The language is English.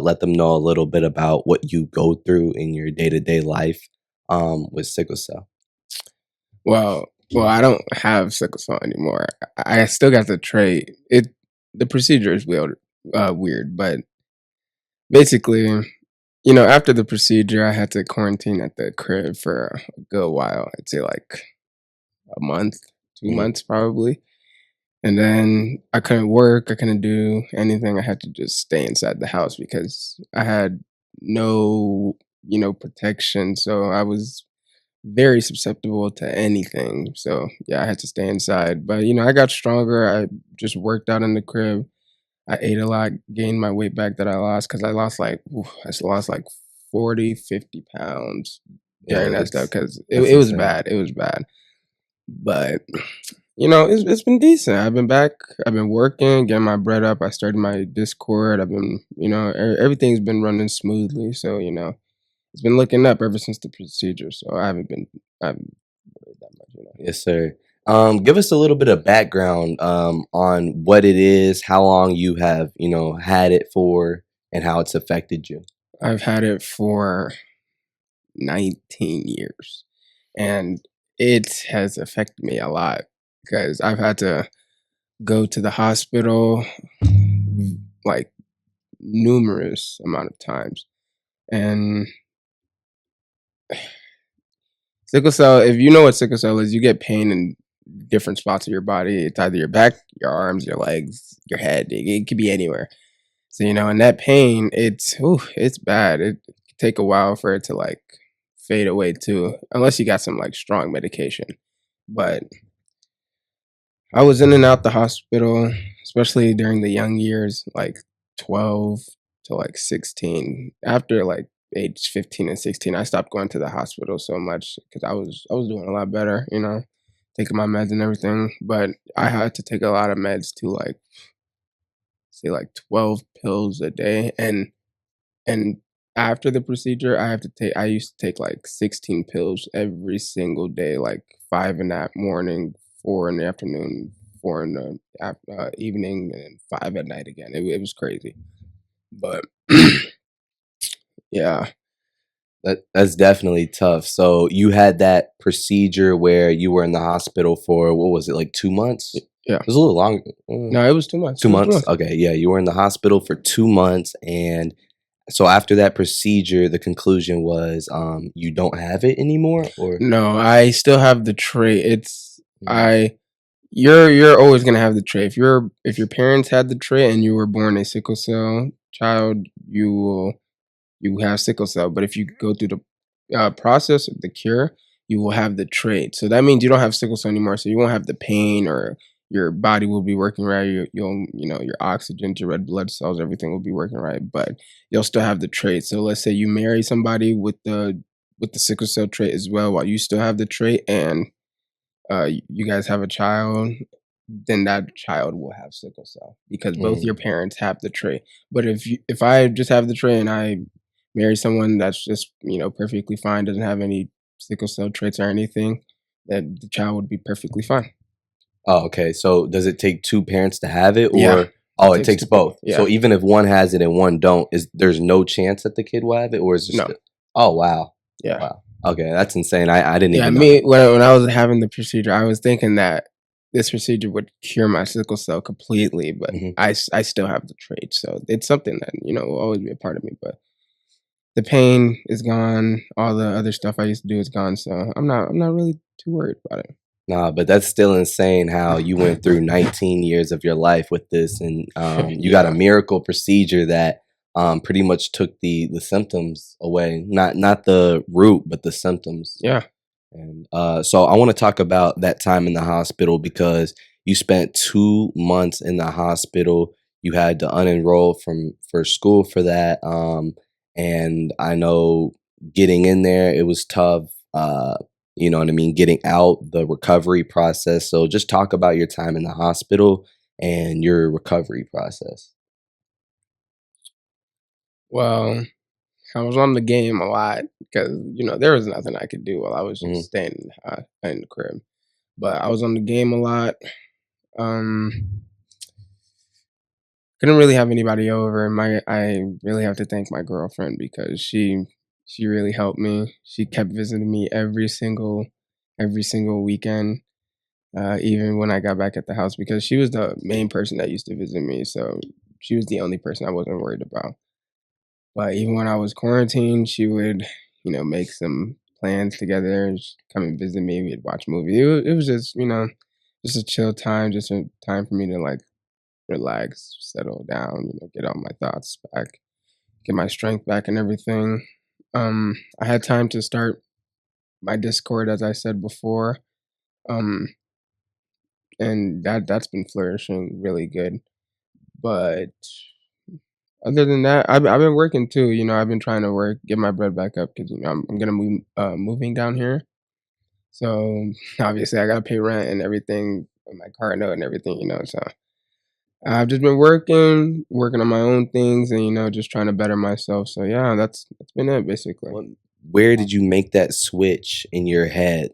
let them know a little bit about what you go through in your day to day life with sickle cell? Well, I don't have sickle cell anymore. I still got the trait. The procedure is weird, but basically, after the procedure, I had to quarantine at the crib for a good while. I'd say like a month, 2 months probably. And then I couldn't work. I couldn't do anything. I had to just stay inside the house because I had no, protection. So I was very susceptible to anything. So yeah, I had to stay inside. But I got stronger. I just worked out in the crib. I ate a lot, gained my weight back that I lost because I lost like 40, 50 pounds Yeah, during that stuff because it, that's it was insane. bad. It was bad. But it's been decent. I've been back. I've been working, getting my bread up. I started my Discord. I've been, everything's been running smoothly. So it's been looking up ever since the procedure. So I haven't worried that much. Yes, sir. Give us a little bit of background on what it is, how long you have, had it for, and how it's affected you. I've had it for 19 years, and it has affected me a lot because I've had to go to the hospital like numerous amount of times. And sickle cell, if you know what sickle cell is, you get pain in different spots of your body. It's either your back, your arms, your legs, your head. It could be anywhere. So and that pain, it's bad. It could take a while for it to like fade away too, unless you got some like strong medication. But I was in and out the hospital, especially during the young years, like 12 to like 16. After like age 15 and 16, I stopped going to the hospital so much because I was doing a lot better, taking my meds and everything. But I had to take a lot of meds to like say like 12 pills a day, and after the procedure, I used to take like 16 pills every single day, like 5 in the morning, 4 in the afternoon, 4 in the evening, and 5 at night again. It was crazy. But yeah, That's definitely tough. So you had that procedure where you were in the hospital for what was it, like 2 months? yeah. It was a little longer. No, it was 2 months. Two It was two months. months. Okay, yeah, you were in the hospital for 2 months, and so after that procedure, the conclusion was you don't have it anymore, or No, I still have the trait. It's mm, I. You're always gonna have the trait. If your parents had the trait and you were born a sickle cell child, you have sickle cell. But if you go through the process of the cure, you will have the trait. So that means you don't have sickle cell anymore. So you won't have the pain, or your body will be working right. You'll your oxygen, your red blood cells, everything will be working right. But you'll still have the trait. So let's say you marry somebody with the sickle cell trait as well, while you still have the trait, and you guys have a child, then that child will have sickle cell because both your mm, parents have the trait. But if I just have the trait and I marry someone that's just perfectly fine, doesn't have any sickle cell traits or anything, that the child would be perfectly fine. oh, okay. So does it take two parents to have it, Yeah, or it oh, it takes takes two people. both? So Yeah, even if one has it and one don't, is there's no chance that the kid will have it, or is there no, still? Oh, wow, yeah, wow. Okay, that's insane. I didn't yeah. even know that. Me when I was having the procedure, I was thinking that this procedure would cure my sickle cell completely, but Mhm. I still have the trait, so it's something that will always be a part of me. But the pain is gone. All the other stuff I used to do is gone. So I'm not really too worried about it. Nah, but that's still insane how you went through 19 years of your life with this, and you got a Yeah. miracle procedure that pretty much took the symptoms away. Not the root, but the symptoms. Yeah. And so I want to talk about that time in the hospital because you spent 2 months in the hospital. You had to unenroll from for school for that. And I know getting in there, it was tough. You know what I mean? Getting out, the recovery process. So just talk about your time in the hospital and your recovery process. Well, I was on the game a lot because there was nothing I could do while I was just Mhm. staying in the crib. But I was on the game a lot. Um, couldn't really have anybody over. I really have to thank my girlfriend because she really helped me. She kept visiting me every single weekend, even when I got back at the house because she was the main person that used to visit me. So she was the only person I wasn't worried about. But even when I was quarantined, she would, make some plans together and just come and visit me. We'd watch movies. It was just, just a chill time, just a time for me to like relax, settle down, get all my thoughts back, get my strength back and everything. I had time to start my Discord as I said before. Um, and that's been flourishing really good. But other than that, I've been working too. I've been trying to work, get my bread back up because I'm gonna move moving down here. So obviously I gotta pay rent and everything, and my car note and everything. So I've just been working on my own things, and just trying to better myself. So yeah, that's been it basically. Well, where did you make that switch in your head